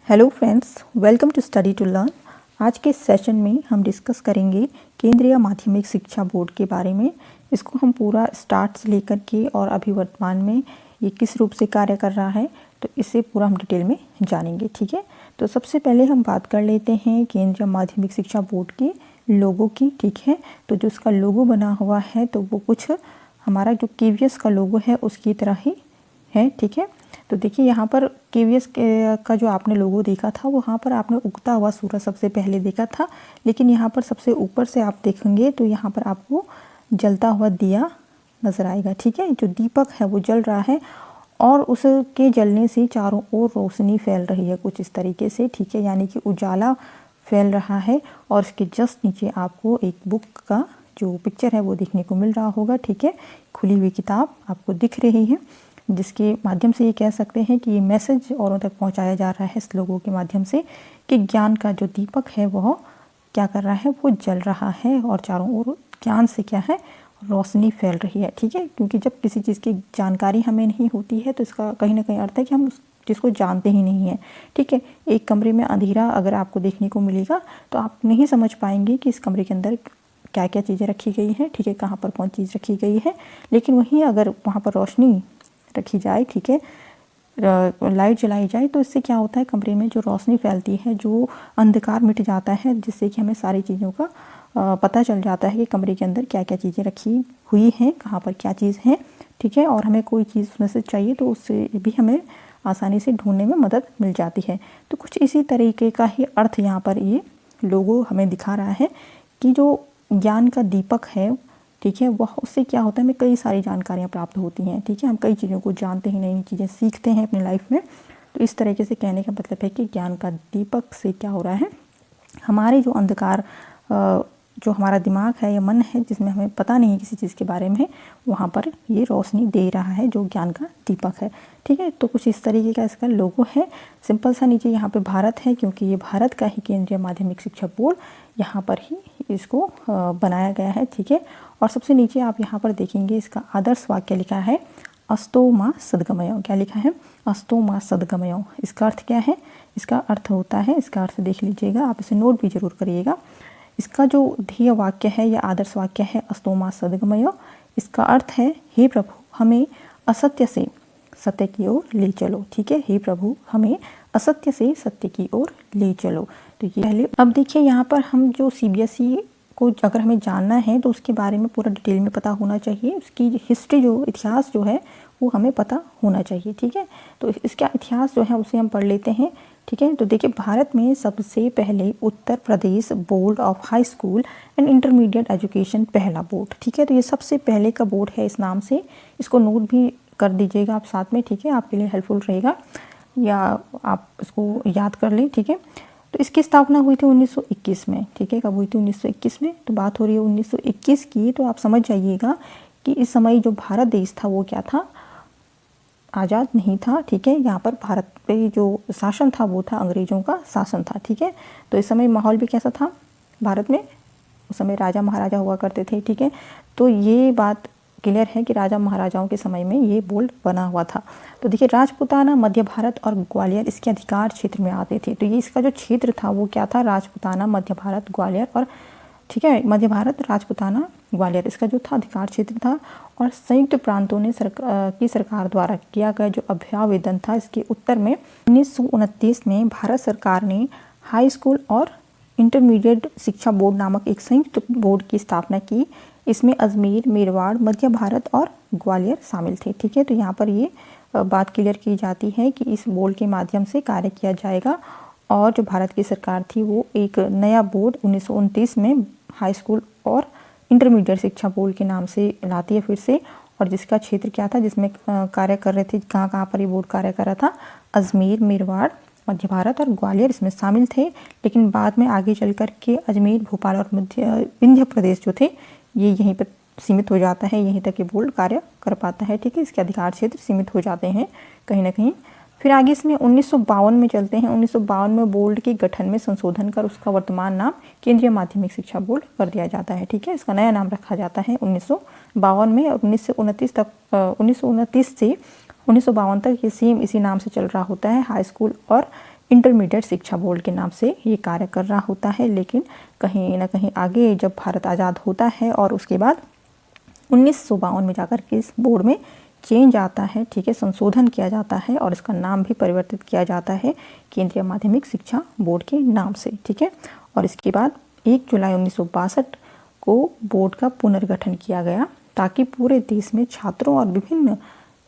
Hello friends, welcome to study to learn. आज के session में हम डिस्कस करेंगे केंद्रीय माध्यमिक शिक्षा बोर्ड के बारे में। इसको हम पूरा स्टार्ट से लेकर के और अभी वर्तमान में ये किस रूप से कार्य कर रहा है, तो इसे पूरा हम डिटेल में जानेंगे। ठीक है, तो सबसे पहले हम बात कर लेते हैं केंद्रीय माध्यमिक शिक्षा बोर्ड के लोगो की। ठीक है, तो जो उसका लोगो बना हुआ है तो वो कुछ हमारा जो केवीएस का लोगो है उसकी तरह ही है। ठीक है, तो देखिए यहाँ पर केवीएस का जो आपने लोगो देखा था वहाँ पर आपने उगता हुआ सूरज सबसे पहले देखा था, लेकिन यहाँ पर सबसे ऊपर से आप देखेंगे तो यहाँ पर आपको जलता हुआ दिया नज़र आएगा। ठीक है, जो दीपक है वो जल रहा है और उसके जलने से चारों ओर रोशनी फैल रही है कुछ इस तरीके से। ठीक है, यानी कि उजाला फैल रहा है और इसके जस्ट नीचे आपको एक बुक का जो पिक्चर है वो देखने को मिल रहा होगा। ठीक है, खुली हुई किताब आपको दिख रही है, जिसके माध्यम से ये कह सकते हैं कि ये मैसेज औरों तक पहुंचाया जा रहा है इस लोगों के माध्यम से कि ज्ञान का जो दीपक है वह क्या कर रहा है, वो जल रहा है और चारों ओर ज्ञान से क्या है, रोशनी फैल रही है। ठीक है, क्योंकि जब किसी चीज़ की जानकारी हमें नहीं होती है तो इसका कहीं ना कहीं अर्थ है कि हम उस चीज़ को जानते ही नहीं हैं। ठीक है, एक कमरे में अंधेरा अगर आपको देखने को मिलेगा तो आप नहीं समझ पाएंगे कि इस कमरे के अंदर क्या क्या चीज़ें रखी गई हैं। ठीक है, कहाँ पर कौन चीज़ रखी गई है, लेकिन वहीं अगर वहाँ पर रोशनी रखी जाए, ठीक है, लाइट जलाई जाए तो इससे क्या होता है, कमरे में जो रोशनी फैलती है, जो अंधकार मिट जाता है, जिससे कि हमें सारी चीज़ों का पता चल जाता है कि कमरे के अंदर क्या क्या चीज़ें रखी हुई हैं, कहाँ पर क्या चीज़ है। ठीक है, और हमें कोई चीज़ उसमें से चाहिए तो उससे भी हमें आसानी से ढूंढने में मदद मिल जाती है। तो कुछ इसी तरीके का ही अर्थ यहाँ पर ये लोगो हमें दिखा रहा है कि जो ज्ञान का दीपक है, ठीक है, वह उससे क्या होता है, हमें कई सारी जानकारियाँ प्राप्त होती हैं। ठीक है, हम कई चीज़ों को जानते हैं, नई नई चीज़ें सीखते हैं अपनी लाइफ में। तो इस तरीके से कहने का मतलब है कि ज्ञान का दीपक से क्या हो रहा है, हमारे जो अंधकार जो हमारा दिमाग है या मन है जिसमें हमें पता नहीं है किसी चीज़ के बारे में, वहाँ पर ये रोशनी दे रहा है जो ज्ञान का दीपक है। ठीक है, तो कुछ इस तरीके का इसका लोगो है। सिंपल सा नीचे यहाँ पे भारत है, क्योंकि ये भारत का ही केंद्रीय माध्यमिक शिक्षा बोर्ड यहाँ पर ही इसको बनाया गया है। ठीक है, और सबसे नीचे आप यहाँ पर देखेंगे इसका आदर्श वाक्य लिखा है, अस्तो मा सद्गमयो। क्या लिखा है, अस्तो मा सद्गमयो। इसका अर्थ क्या है, इसका अर्थ होता है, इसका अर्थ देख लीजिएगा, आप इसे नोट भी जरूर करिएगा। इसका जो ध्येय वाक्य है या आदर्श वाक्य है, अस्तो मा सद्गमयो, इसका अर्थ है, हे प्रभु हमें असत्य से सत्य की ओर ले चलो। ठीक है, हे प्रभु हमें असत्य से सत्य की ओर ले चलो। तो ये पहले, अब देखिए यहाँ पर हम जो सीबीएसई को अगर हमें जानना है तो उसके बारे में पूरा डिटेल में पता होना चाहिए, उसकी हिस्ट्री जो इतिहास जो है वो हमें पता होना चाहिए। ठीक है, तो इसका इतिहास जो है उसे हम पढ़ लेते हैं। ठीक है, तो देखिए भारत में सबसे पहले Uttar Pradesh board of high school and intermediate education पहला बोर्ड। ठीक है, तो ये सबसे पहले का बोर्ड है इस नाम से, इसको नोट भी कर दीजिएगा आप साथ में। ठीक है, आपके लिए हेल्पफुल रहेगा या आप इसको याद कर लें। ठीक है, तो इसकी स्थापना हुई थी 1921 में। ठीक है, कब हुई थी, 1921 में। तो बात हो रही है 1921 की, तो आप समझ जाइएगा कि इस समय जो भारत देश था वो क्या था, आज़ाद नहीं था। ठीक है, यहाँ पर भारत पे जो शासन था वो था अंग्रेज़ों का शासन था। ठीक है, तो इस समय माहौल भी कैसा था भारत में, उस समय राजा महाराजा हुआ करते थे। ठीक है, तो ये बात क्लियर है कि राजा महाराजाओं के समय में ये बोर्ड बना हुआ था। तो देखिए राजपूताना, मध्य भारत और ग्वालियर इसके अधिकार क्षेत्र में आते थे। तो ये इसका जो क्षेत्र था वो क्या था, राजपूताना, मध्य भारत, ग्वालियर और, ठीक है, मध्य भारत, राजपूताना, ग्वालियर इसका जो था अधिकार क्षेत्र था। और संयुक्त प्रांतों ने सरकार द्वारा किया गया जो अभ्यावेदन था, इसके उत्तर में 1929 में भारत सरकार ने हाई स्कूल और इंटरमीडिएट शिक्षा बोर्ड नामक एक संयुक्त बोर्ड की स्थापना की। इसमें अजमेर, मेरवाड़, मध्य भारत और ग्वालियर शामिल थे। ठीक है, तो यहाँ पर ये बात क्लियर की जाती है कि इस बोर्ड के माध्यम से कार्य किया जाएगा। और जो भारत की सरकार थी वो एक नया बोर्ड 1929 में हाई स्कूल और इंटरमीडिएट शिक्षा बोर्ड के नाम से लाती है फिर से, और जिसका क्षेत्र क्या था, जिसमें कार्य कर रहे थे, कहाँ कहाँ पर ये बोर्ड कार्य कर रहा था, अजमेर, मेरवाड़, मध्य भारत और ग्वालियर इसमें शामिल थे। लेकिन बाद में आगे चल कर के अजमेर, भोपाल और विंध्य प्रदेश जो थे ये यहीं पर सीमित हो जाता है, यहीं तक ये बोर्ड कार्य कर पाता है। ठीक है, इसके अधिकार क्षेत्र सीमित हो जाते हैं कहीं ना कहीं। फिर आगे इसमें 1952 में चलते हैं। 1952 में बोर्ड के गठन में संशोधन कर उसका वर्तमान नाम केंद्रीय माध्यमिक शिक्षा बोर्ड कर दिया जाता है। ठीक है, इसका नया नाम रखा जाता है 1952 में। और 1929 तक 1929 से 1952 तक ये सेम इसी नाम से चल रहा होता है, हाई स्कूल और इंटरमीडिएट शिक्षा बोर्ड के नाम से ये कार्य कर रहा होता है। लेकिन कहीं ना कहीं आगे जब भारत आज़ाद होता है और उसके बाद 1952 में जाकर के इस बोर्ड में चेंज आता है, ठीक है, संशोधन किया जाता है और इसका नाम भी परिवर्तित किया जाता है केंद्रीय माध्यमिक शिक्षा बोर्ड के नाम से, ठीक है। और इसके बाद 1 जुलाई 1962 को बोर्ड का पुनर्गठन किया गया ताकि पूरे देश में छात्रों और विभिन्न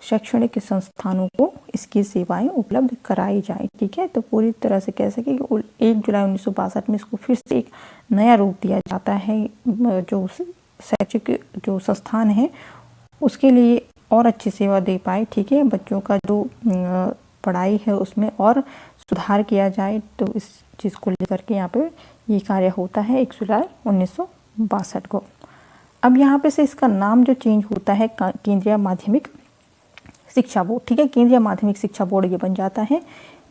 शैक्षणिक संस्थानों को इसकी सेवाएं उपलब्ध कराई जाए, ठीक है। तो पूरी तरह से कह सके कि 1 जुलाई 1962 में इसको फिर से एक नया रूप दिया जाता है, जो शैक्षिक जो संस्थान है उसके लिए और अच्छी सेवा दे पाए, ठीक है, बच्चों का जो पढ़ाई है उसमें और सुधार किया जाए। तो इस चीज़ को लेकर के यहाँ पे ये कार्य होता है 1 जुलाई 1962 को। अब यहाँ पे से इसका नाम जो चेंज होता है केंद्रीय माध्यमिक शिक्षा बोर्ड, ठीक है, केंद्रीय माध्यमिक शिक्षा बोर्ड ये बन जाता है।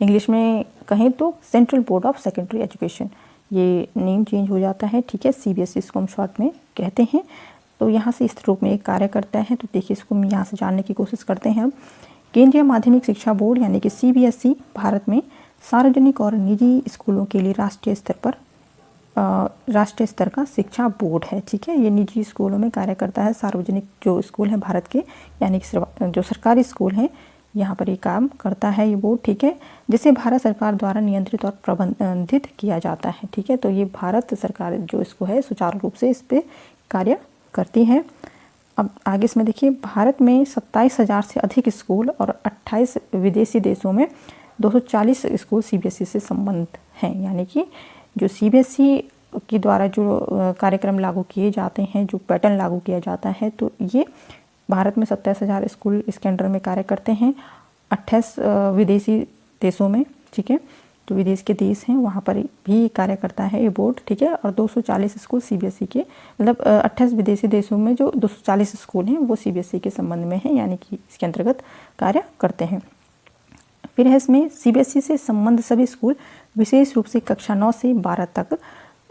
इंग्लिश में कहें तो central board of secondary education, ये नेम चेंज हो जाता है, ठीक है। CBSE इसको हम शॉर्ट में कहते हैं। तो यहाँ से इस रूप में एक कार्य करता है। तो देखिए इसको हम यहाँ से जानने की कोशिश करते हैं। हम केंद्रीय माध्यमिक शिक्षा बोर्ड यानी कि CBSE भारत में सार्वजनिक और निजी स्कूलों के लिए राष्ट्रीय स्तर का शिक्षा बोर्ड है, ठीक है। ये निजी स्कूलों में कार्य करता है। सार्वजनिक जो स्कूल हैं भारत के यानी कि जो सरकारी स्कूल हैं यहाँ पर ये काम करता है ये बोर्ड, ठीक है, जिसे भारत सरकार द्वारा नियंत्रित और प्रबंधित किया जाता है, ठीक है। तो ये भारत सरकार जो इसको है सुचारू रूप से इस पर कार्य करती है। अब आगे इसमें देखिए भारत में 27,000 से अधिक स्कूल और 28 विदेशी देशों में 240 स्कूल CBSE से संबंध हैं। यानी कि जो CBSE के द्वारा जो कार्यक्रम लागू किए जाते हैं, जो पैटर्न लागू किया जाता है, तो ये भारत में 27,000 स्कूल इसके अंडर में कार्य करते हैं, 28 विदेशी देशों में, ठीक है, तो विदेश के देश हैं वहाँ पर भी कार्य करता है ये बोर्ड, ठीक है। और 240 स्कूल CBSE के, मतलब 28 विदेशी देशों में जो 240 स्कूल हैं वो CBSE के संबंध में हैं, यानी कि इसके अंतर्गत कार्य करते हैं। फिर है इसमें CBSE से संबंध सभी स्कूल विशेष रूप से कक्षा 9 से 12 तक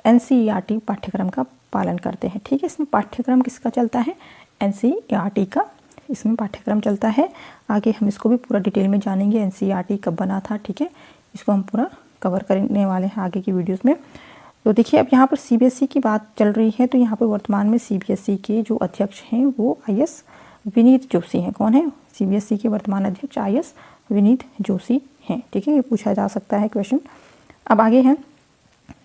NCERT पाठ्यक्रम का पालन करते हैं, ठीक है। इसमें पाठ्यक्रम किसका चलता है? NCERT का इसमें पाठ्यक्रम चलता है। आगे हम इसको भी पूरा डिटेल में जानेंगे, NCERT कब बना था, ठीक है, इसको हम पूरा कवर करने वाले हैं आगे की वीडियोस में। तो देखिए अब यहाँ पर CBSE की बात चल रही है, तो यहाँ पर वर्तमान में CBSE के जो अध्यक्ष हैं वो IS विनीत जोशी हैं। कौन है? CBSE के वर्तमान अध्यक्ष IS विनीत जोशी हैं, ठीक है, ये पूछा जा सकता है क्वेश्चन। अब आगे है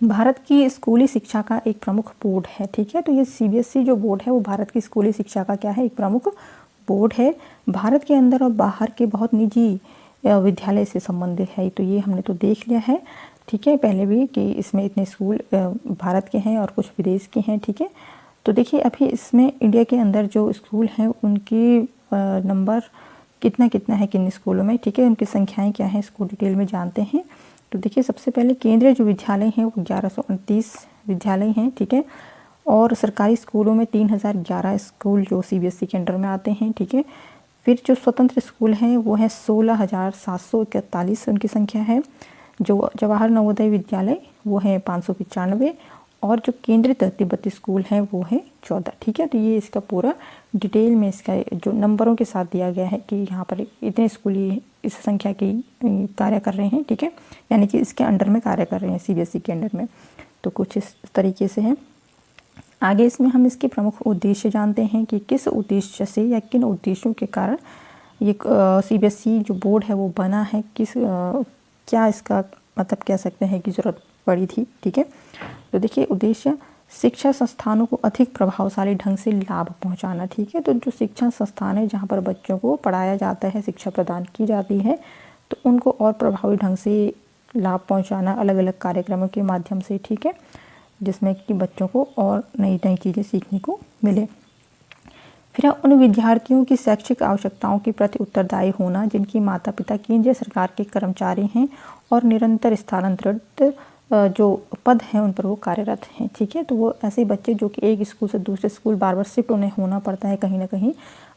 भारत की स्कूली शिक्षा का एक प्रमुख बोर्ड है, ठीक है। तो ये CBSE जो बोर्ड है वो भारत की स्कूली शिक्षा का क्या है? एक प्रमुख बोर्ड है। भारत के अंदर और बाहर के बहुत निजी विद्यालय से संबंधित है, तो ये हमने तो देख लिया है, ठीक है, पहले भी कि इसमें इतने स्कूल भारत के हैं और कुछ विदेश के हैं, ठीक है। तो देखिए अभी इसमें इंडिया के अंदर जो स्कूल हैं उनकी नंबर कितना कितना है किन स्कूलों में, ठीक है, उनकी संख्याएं क्या हैं इसको डिटेल में जानते हैं। तो देखिए सबसे पहले केंद्रीय जो विद्यालय हैं वो 1129 विद्यालय हैं, ठीक है, और सरकारी स्कूलों में 3011 स्कूल जो CBSE के अंडर में आते हैं, ठीक है। फिर जो स्वतंत्र स्कूल हैं वो है 16,741 उनकी संख्या है। जो जवाहर नवोदय विद्यालय वो है 595 और जो केंद्रित तिब्बती स्कूल हैं वो है 14, ठीक है। तो ये इसका पूरा डिटेल में इसका जो नंबरों के साथ दिया गया है कि यहाँ पर इतने स्कूल इस संख्या की कार्य कर रहे हैं, ठीक है, यानी कि इसके अंडर में कार्य कर रहे हैं CBSE के अंडर में। तो कुछ इस तरीके से है। आगे इसमें हम इसके प्रमुख उद्देश्य जानते हैं कि किस उद्देश्य से या किन उद्देश्यों के कारण ये CBSE जो बोर्ड है वो बना है, क्या इसका मतलब कह सकते हैं कि ज़रूरत पड़ी थी, ठीक है। तो देखिए उद्देश्य शिक्षा संस्थानों को अधिक प्रभावशाली ढंग से लाभ पहुंचाना, ठीक है। तो जो शिक्षा संस्थान है जहां पर बच्चों को पढ़ाया जाता है, शिक्षा प्रदान की जाती है, तो उनको और प्रभावी ढंग से लाभ पहुंचाना अलग अलग कार्यक्रमों के माध्यम से, ठीक है, जिसमें कि बच्चों को और नई नई चीज़ें सीखने को मिले। फिर उन विद्यार्थियों की शैक्षिक आवश्यकताओं के प्रति उत्तरदायी होना जिनकी माता पिता केंद्रीय सरकार के कर्मचारी हैं और निरंतर स्थानांतरित जो पद हैं उन पर वो कार्यरत हैं, ठीक है। तो वो ऐसे बच्चे जो कि एक स्कूल से दूसरे स्कूल बार बार शिफ्ट उन्हें होना पड़ता है कहीं ना कहीं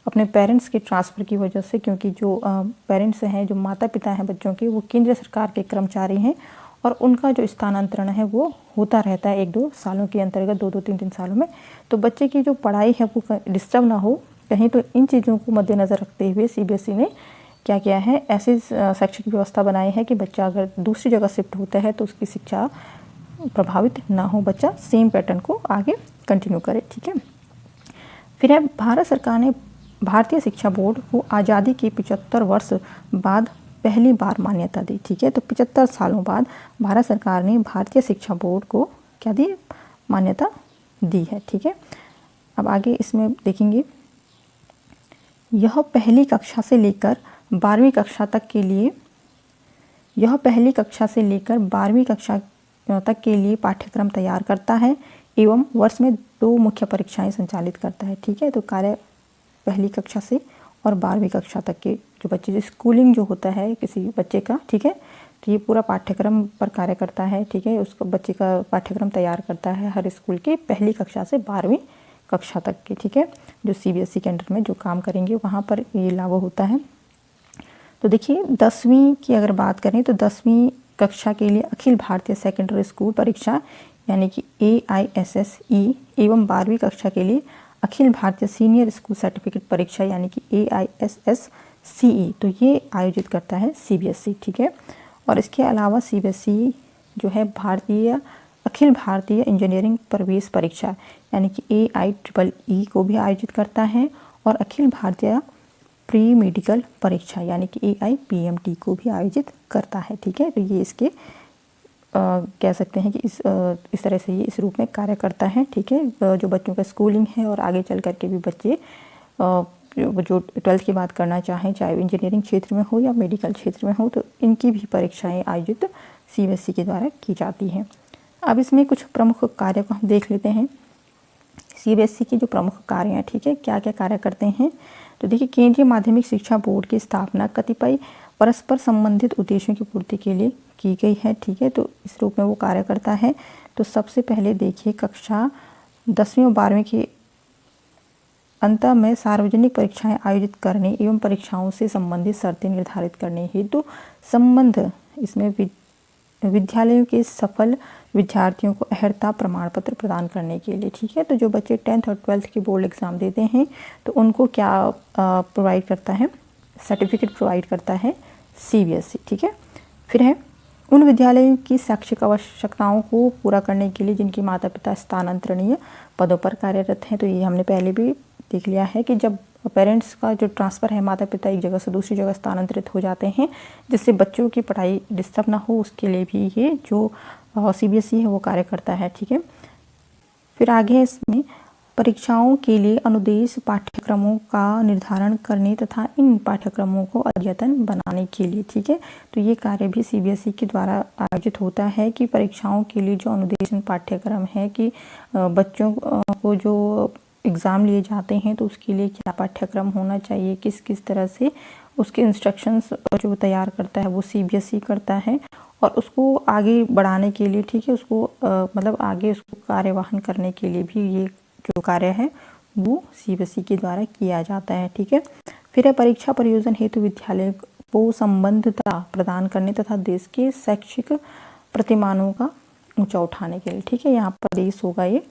अपने पेरेंट्स के ट्रांसफ़र की वजह से, क्योंकि जो पेरेंट्स हैं, जो माता पिता हैं बच्चों के, वो केंद्रीय सरकार के कर्मचारी हैं और उनका जो स्थानांतरण है वो होता रहता है 1-2 सालों के अंतर्गत, 2-2, 3-3 सालों में। तो बच्चे की जो पढ़ाई है वो डिस्टर्ब ना हो कहीं, तो इन चीज़ों को मद्देनज़र रखते हुए CBSE ने क्या किया है, ऐसी शैक्षिक व्यवस्था बनाई है कि बच्चा अगर दूसरी जगह शिफ्ट होता है तो उसकी शिक्षा प्रभावित ना हो, बच्चा सेम पैटर्न को आगे कंटिन्यू करे। ठीक है, फिर है भारत सरकार ने भारतीय शिक्षा बोर्ड को आज़ादी के 75 वर्ष बाद पहली बार मान्यता दी। ठीक है, तो 75 सालों बाद भारत सरकार ने भारतीय शिक्षा बोर्ड को क्या दी, मान्यता दी है। ठीक है, अब आगे इसमें देखेंगे, यह पहली कक्षा से लेकर 12वीं कक्षा तक के लिए पाठ्यक्रम तैयार करता है एवं वर्ष में 2 मुख्य परीक्षाएं संचालित करता है। ठीक है, तो कार्य पहली कक्षा से और 12वीं कक्षा तक के जो बच्चे, जो स्कूलिंग जो होता है किसी बच्चे का, ठीक है, तो ये पूरा पाठ्यक्रम पर कार्य करता है। ठीक है, उसको बच्चे का पाठ्यक्रम तैयार करता है हर स्कूल की पहली कक्षा से 12वीं कक्षा तक के। ठीक है, जो CBSE के अंडर में जो काम करेंगे वहाँ पर ये लागू होता है। तो देखिए 10वीं की अगर बात करें तो 10वीं कक्षा के लिए अखिल भारतीय सेकेंडरी स्कूल परीक्षा यानी कि AISSE एवं 12वीं कक्षा के लिए Akhil Bharatiya senior school certificate परीक्षा यानी कि AISSCE, तो ये आयोजित करता है CBSE। ठीक है, और इसके अलावा CBSE जो है अखिल भारतीय इंजीनियरिंग प्रवेश परीक्षा यानी कि AIEEE को भी आयोजित करता है और अखिल भारतीय प्री मेडिकल परीक्षा यानी कि AIPMT को भी आयोजित करता है। ठीक है, तो ये इसके कह सकते हैं कि इस तरह से ये इस रूप में कार्य करता है। ठीक है, जो बच्चों का स्कूलिंग है और आगे चल करके भी बच्चे जो 12th की बात करना चाहें, चाहे इंजीनियरिंग क्षेत्र में हो या मेडिकल क्षेत्र में हो, तो इनकी भी परीक्षाएं आयोजित CBSE के द्वारा की जाती हैं। अब इसमें कुछ प्रमुख कार्य को हम देख लेते हैं। CBSE के जो प्रमुख कार्य हैं, ठीक है, क्या क्या कार्य करते हैं, तो देखिए केंद्रीय माध्यमिक शिक्षा बोर्ड की स्थापना कतिपय परस्पर संबंधित उद्देश्यों की पूर्ति के लिए की गई है। ठीक है, तो इस रूप में वो कार्य करता है। तो सबसे पहले देखिए कक्षा 10वीं और 12वीं के अंत में सार्वजनिक परीक्षाएं आयोजित करने एवं परीक्षाओं से संबंधित शर्तें निर्धारित करने हेतु संबंध इसमें विद्यालयों के सफल विद्यार्थियों को अर्हता प्रमाण पत्र प्रदान करने के लिए। ठीक है, तो जो बच्चे 10th और 12th के बोर्ड एग्ज़ाम देते हैं तो उनको क्या प्रोवाइड करता है, सर्टिफिकेट प्रोवाइड करता है CBSE। ठीक है, फिर है उन विद्यालयों की शैक्षिक आवश्यकताओं को पूरा करने के लिए जिनके माता पिता स्थानांतरणीय पदों पर कार्यरत हैं। तो ये हमने पहले भी देख लिया है कि जब पेरेंट्स का जो ट्रांसफ़र है, माता पिता एक जगह से दूसरी जगह स्थानांतरित हो जाते हैं, जिससे बच्चों की पढ़ाई डिस्टर्ब ना हो, उसके लिए भी ये जो CBSE है वो कार्य करता है। ठीक है, फिर आगे इसमें परीक्षाओं के लिए अनुदेश पाठ्यक्रमों का निर्धारण करने तथा इन पाठ्यक्रमों को अद्यतन बनाने के लिए। ठीक है, तो ये कार्य भी CBSE के द्वारा आयोजित होता है कि परीक्षाओं के लिए जो अनुदेशन पाठ्यक्रम है कि बच्चों को जो एग्ज़ाम लिए जाते हैं तो उसके लिए क्या पाठ्यक्रम होना चाहिए, किस किस तरह से उसके इंस्ट्रक्शंस जो तैयार करता है वो CBSE करता है और उसको आगे बढ़ाने के लिए, ठीक है, उसको मतलब आगे उसको कार्यवाहन करने के लिए भी ये जो कार्य है वो CBSE के द्वारा किया जाता है। ठीक है, फिर है परीक्षा प्रयोजन हेतु विद्यालय को संबद्धता प्रदान करने तथा देश के शैक्षिक प्रतिमानों का ऊंचा उठाने के लिए। ठीक है, यहाँ पर देश होगा ये।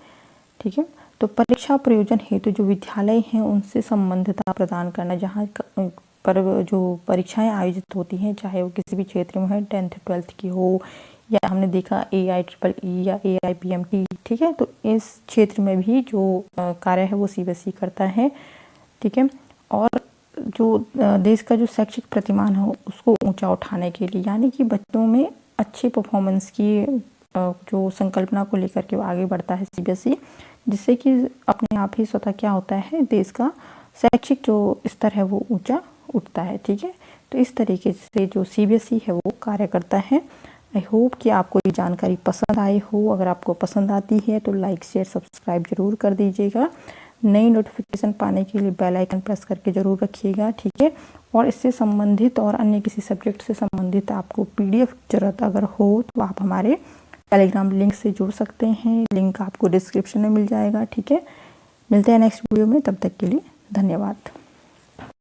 ठीक है, तो परीक्षा प्रयोजन हेतु जो विद्यालय हैं उनसे संबद्धता प्रदान करना, जहाँ पर जो परीक्षाएं आयोजित होती हैं चाहे वो किसी भी क्षेत्र में है, 10th 12th की हो या हमने देखा AIEEE या AIPMT। ठीक है, तो इस क्षेत्र में भी जो कार्य है वो CBSE करता है। ठीक है, और जो देश का जो शैक्षिक प्रतिमान हो उसको ऊंचा उठाने के लिए, यानी कि बच्चों में अच्छी परफॉर्मेंस की जो संकल्पना को लेकर के वो आगे बढ़ता है CBSE, जिससे कि अपने आप ही स्वतः क्या होता है, देश का शैक्षिक जो स्तर है वो ऊंचा उठता है। ठीक है, तो इस तरीके से जो CBSE है वो कार्य करता है। आई होप कि आपको ये जानकारी पसंद आई हो। अगर आपको पसंद आती है तो लाइक शेयर सब्सक्राइब जरूर कर दीजिएगा। नई नोटिफिकेशन पाने के लिए बेल आइकन प्रेस करके ज़रूर रखिएगा। ठीक है, और इससे संबंधित और अन्य किसी सब्जेक्ट से संबंधित आपको PDF ज़रूरत अगर हो तो आप हमारे टेलीग्राम लिंक से जुड़ सकते हैं। लिंक आपको डिस्क्रिप्शन में मिल जाएगा। ठीक है, मिलते हैं नेक्स्ट वीडियो में, तब तक के लिए धन्यवाद।